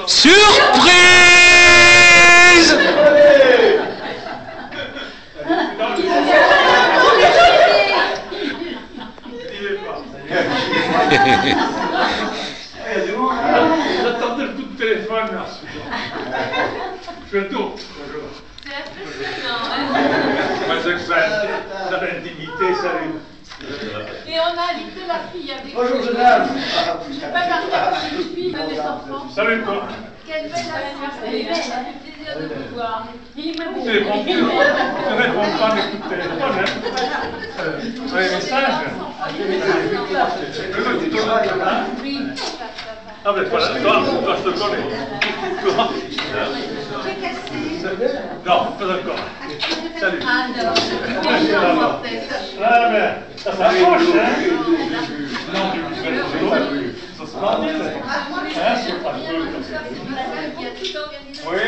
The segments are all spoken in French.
Surprise! J'attendais le coup de téléphone là. Je fais le tour. C'est impressionnant. Moi, je sais, dans l'intimité, salut. Et on a invité la fille avec. Bonjour, jeune homme. Je sais pas parler avec une fille, avec des enfants. Salut toi. Quelle belle anniversaire. Elle est belle, ça fait plaisir de vous voir. Tu réponds plus. Tu réponds pas à mes coups de téléphone, hein. Un message. Oui. Ah, mais voilà, toi, je te connais. Toi. Non, pas encore. Salut. Ah, non. Ah, mais ça s'approche, hein. Non, ça se passe. Hein, c'est pas cool. Oui.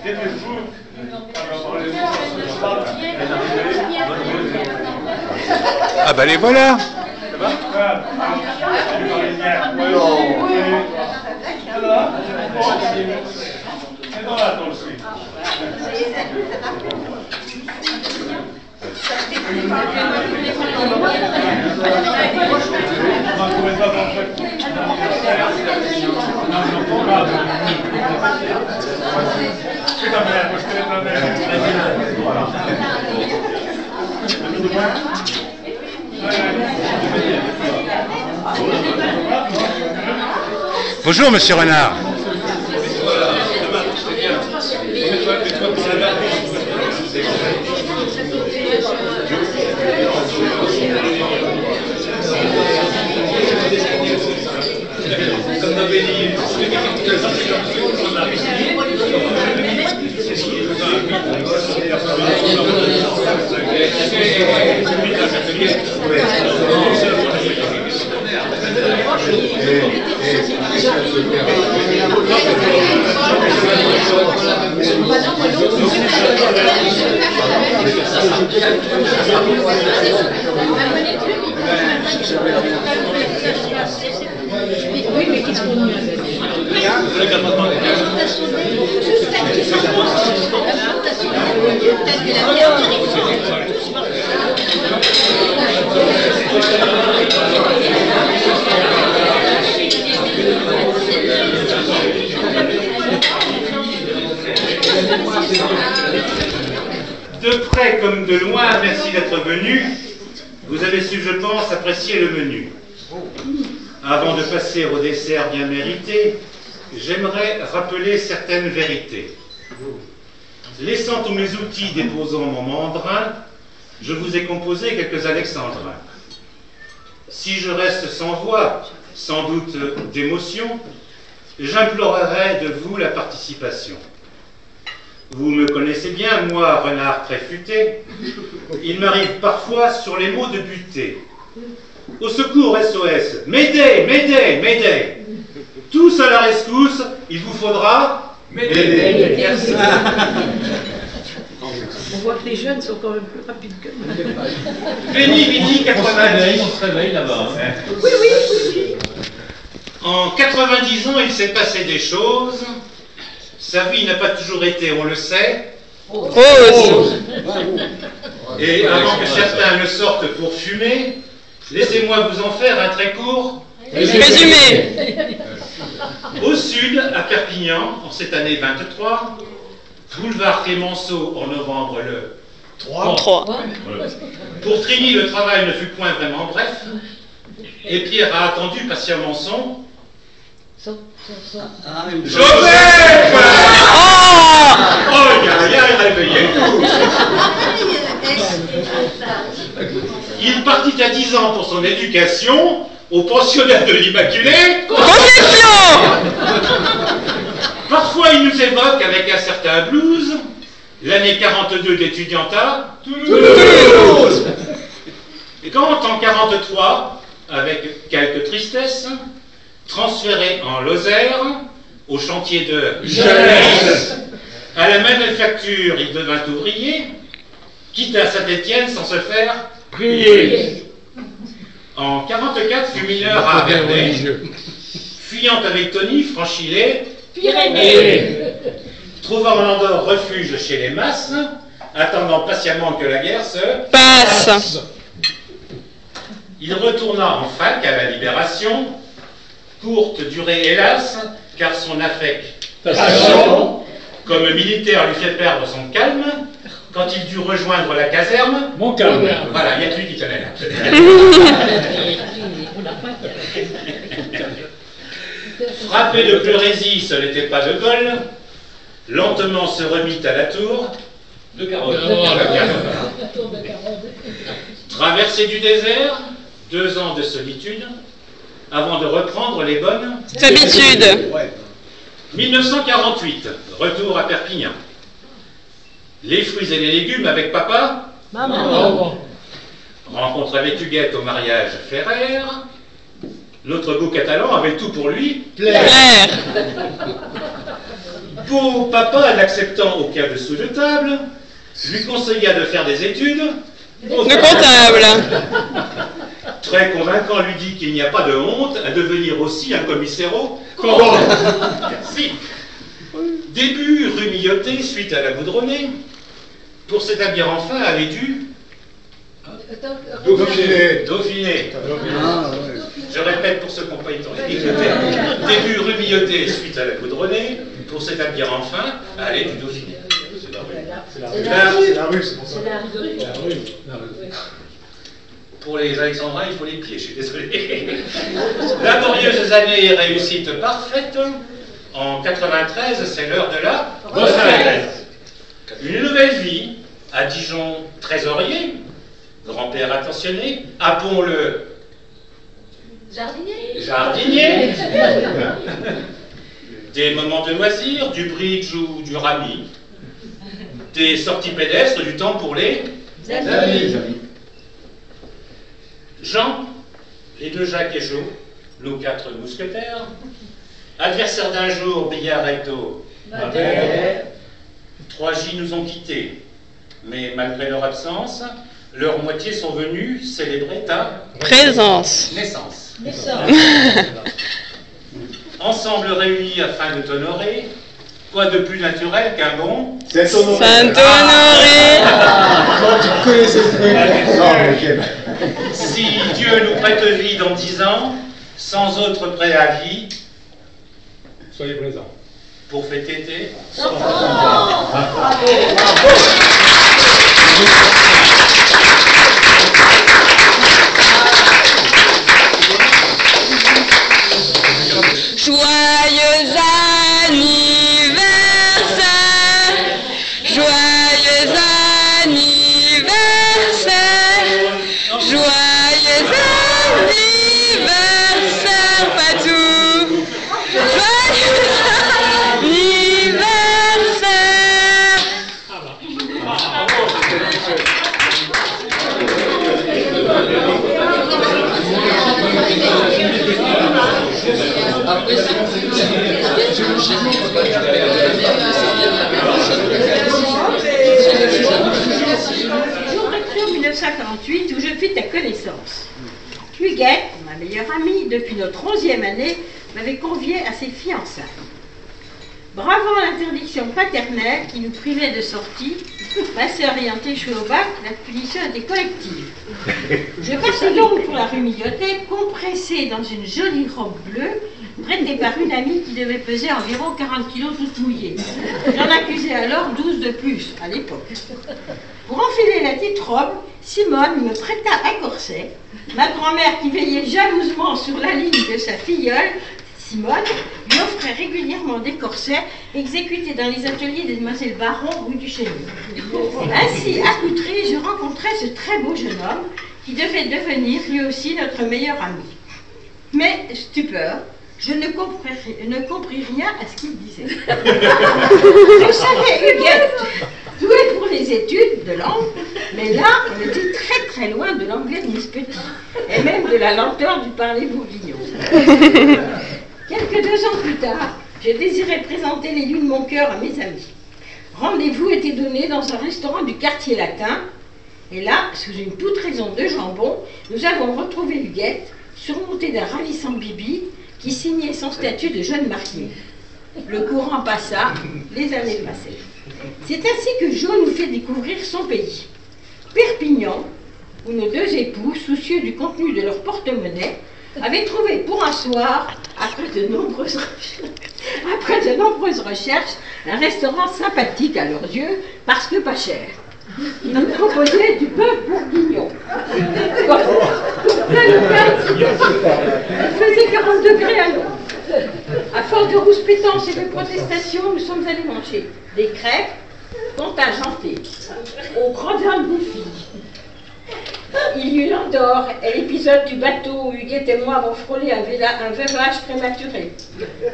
T'es des fous. Ah bah les voilà. Ça va? C'est dans la toi aussi. Bonjour, monsieur Renard. Oui, mais qu'est-ce qu'on y a? De près comme de loin, merci d'être venu. Vous avez su, je pense, apprécier le menu. Avant de passer au dessert bien mérité, j'aimerais rappeler certaines vérités. Laissant tous mes outils, déposant mon mandrin, je vous ai composé quelques alexandrins. Si je reste sans voix, sans doute d'émotion, j'implorerai de vous la participation. Vous me connaissez bien, moi, renard très futé, il m'arrive parfois sur les mots de buter. Au secours, SOS, m'aidez, m'aidez, m'aidez. Tous à la rescousse, il vous faudra m'aider. Merci. On voit que les jeunes sont quand même plus rapides que nous. Veni Vidi 90. On se réveille là-bas. Oui, oui, oui. En 90 ans, il s'est passé des choses. Sa vie n'a pas toujours été, on le sait. Et avant que certains ne sortent pour fumer, laissez-moi vous en faire un très court Résumé. Au sud, à Perpignan, en cette année 23, boulevard Clémenceau en novembre le 3. Pour Trini, le travail ne fut point vraiment bref, et Pierre a attendu patiemment son Joseph! Oh, il y a rien réveillé. Il partit à 10 ans pour son éducation au pensionnat de l'Immaculée Conception. Parfois, il nous évoque avec un certain blues l'année 42 d'étudiantat Toulouse. Et quand, en 43, avec quelques tristesses, transféré en Lozère, au chantier de Jeunesse, à la manufacture, il devint ouvrier, quitte à Saint-Étienne sans se faire prier. En 44, fut mineur à Vernet, fuyant avec Tony, franchit les Pyrénées. Trouvant en Andorre refuge chez les masses, attendant patiemment que la guerre se Passe. Il retourna en fac à la Libération, courte durée hélas, car son affectation comme militaire lui fait perdre son calme. Quand il dut rejoindre la caserne, Mon calme. voilà, il n'y a que lui qui tenait là. Frappé de pleurésie, ce n'était pas de Gaulle, lentement se remit à la tour de Garonne. Traversée du désert, 2 ans de solitude, avant de reprendre les bonnes Habitude. 1948, retour à Perpignan. Les fruits et les légumes avec papa. Maman. Rencontre avec Huguette au mariage Ferrer. Notre beau catalan avait tout pour lui. L'air. Beau papa, n'acceptant aucun dessous de table, lui conseilla de faire des études. Le comptable. Très convaincant, lui dit qu'il n'y a pas de honte à devenir aussi un commissaire-au. Si. Début rue Milloté, suite à la Boudronnée. Pour s'établir enfin, avait dû Dauphiné. Je répète pour ceux qui n'ont pas été écoutés. Début rue Milloté, suite à la Boudronnée. Pour s'établir enfin, aller du Dauphiné. C'est la rue, c'est pour ça. Pour les Alexandrins, il faut les pieds, je suis désolé. Laborieuses années et réussite parfaite. En 93, c'est l'heure de la retraite. Une nouvelle vie. À Dijon, trésorier. Grand-père attentionné. À Pont le jardinier. Des moments de loisirs, du bridge ou du rami. Des sorties pédestres, du temps pour les amis. Jean, les 2 Jacques et Jo, nos 4 mousquetaires, adversaires d'un jour, billard recto, 3 J nous ont quittés, mais malgré leur absence, leurs moitiés sont venus célébrer ta Présence. naissance. Ensemble réunis afin de t'honorer, quoi de plus naturel qu'un bon Saint-Honoré. Tu connaissais ce truc. Si Dieu nous prête vie dans 10 ans, sans autre préavis, Soyez présents. pour fêter tes... Joyeux anniversaire. Joyeux anniversaire. Joyeux anniversaire, Patou. Joyeux anniversaire. Jour d'octobre 1948 où je fis ta connaissance. Huguette, ma meilleure amie depuis notre 11e année, m'avait convié à ses fiançailles. Bravant l'interdiction paternelle qui nous privait de sortie, ma sœur ayant échoué au bac, la punition était collective. Je passais donc pour la rue Millotet, compressée dans une jolie robe bleue, prêtée par une amie qui devait peser environ 40 kilos toute mouillée. J'en accusais alors 12 de plus, à l'époque. Pour enfiler la petite robe, Simone me prêta un corset. Ma grand-mère, qui veillait jalousement sur la ligne de sa filleule, Simone, lui offrait régulièrement des corsets exécutés dans les ateliers des demoiselles Baron rue du Chénier. Ainsi accoutré, je rencontrai ce très beau jeune homme qui devait devenir lui aussi notre meilleur ami. Mais, stupeur, je ne compris rien à ce qu'il disait. Je savais Huguette, douée pour les études de langue, mais là, on était très très loin de l'anglais de Miss Petit, et même de la lenteur du parler bourguignon. Quelques 2 ans plus tard, je désirais présenter l'élu de mon cœur à mes amis. Rendez-vous était donné dans un restaurant du quartier latin, et là, sous une poutraison de jambon, nous avons retrouvé Huguette, surmontée d'un ravissant bibi, qui signait son statut de jeune marié. Le courant passa, les années passèrent. C'est ainsi que Jo nous fait découvrir son pays. Perpignan, où nos deux époux, soucieux du contenu de leur porte-monnaie, avaient trouvé pour un soir, après de nombreuses recherches, un restaurant sympathique à leurs yeux, parce que pas cher. Ils nous proposaient du bœuf bourguignon. Il faisait 40 degrés à l'eau. À force de rouspétance et de protestations, nous sommes allés manger des crêpes contingentées aux grandes âmes des filles. Il y eut l'Andorre et l'épisode du bateau où Huguette et moi avons frôlé un veuvage prématuré.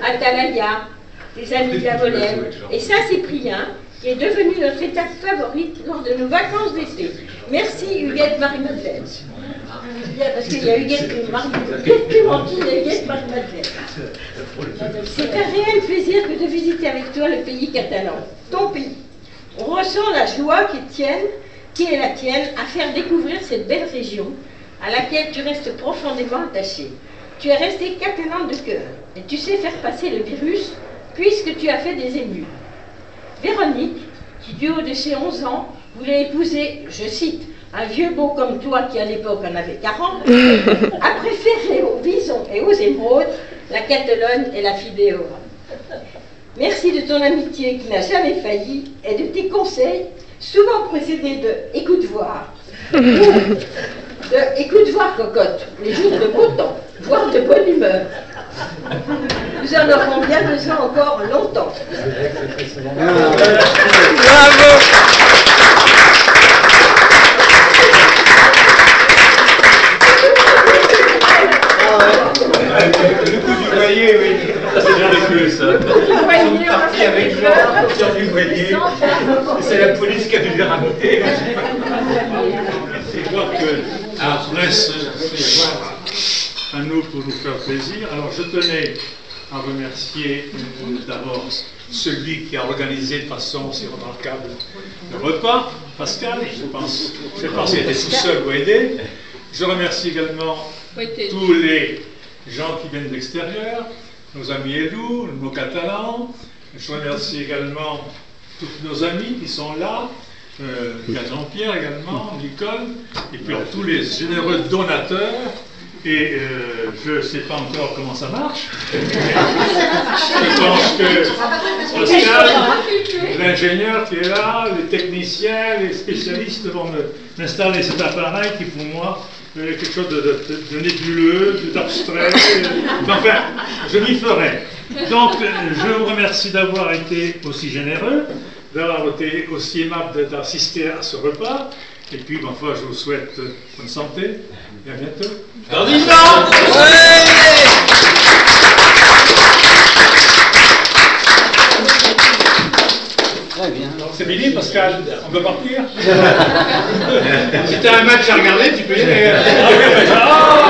Atalaya, des amis de la Volème, et Saint-Cyprien, qui est devenu notre étape favorite lors de nos vacances d'été. Merci Huguette Marie-Madeleine. Parce qu'il y a Huguette Clémentine et Huguette Marie-Madeleine. C'est un réel plaisir que de visiter avec toi le pays catalan, ton pays. On ressent la joie qui est la tienne à faire découvrir cette belle région à laquelle tu restes profondément attaché. Tu es resté catalan de cœur et tu sais faire passer le virus puisque tu as fait des émus. Véronique, qui du haut de ses 11 ans voulait épouser, je cite, un vieux beau comme toi qui à l'époque en avait 40, a préféré aux visons et aux émeraudes la Catalogne et la Fidéora. Merci de ton amitié qui n'a jamais failli et de tes conseils, souvent précédés de « écoute voir ». De « écoute voir, cocotte », les jours de beau temps, voire de bonne humeur. Nous en aurons bien besoin encore longtemps. Bravo. Le coup du voilier, oui. C'est bien vécu, ça. Ils sont partis avec Jean sur du voilier. C'est la police qui a dû les ramener. Je vois que après, il va y avoir un autre pour nous faire plaisir. Alors je tenais à remercier d'abord celui qui a organisé de façon aussi remarquable le repas, Pascal. Je pense qu'il était tout seul ou aidé. Je remercie également tous les gens qui viennent de l'extérieur, nos amis élus, nos catalans. Je remercie également tous nos amis qui sont là. Il y a Jean-Pierre également, Nicole, et puis tous les généreux donateurs. Et je ne sais pas encore comment ça marche. Je pense que Pascal, l'ingénieur qui est là, les techniciens, les spécialistes vont m'installer cet appareil qui pour moi est quelque chose de nébuleux, d'abstrait. Enfin, je m'y ferai. Donc, je vous remercie d'avoir été aussi généreux, d'avoir été aussi aimable d'assister à ce repas. Et puis, enfin, je vous souhaite bonne santé et à bientôt. Dans 10 ans! Très bien. C'est fini, Pascal? On peut partir? Si t'as un match à regarder, tu peux y aller.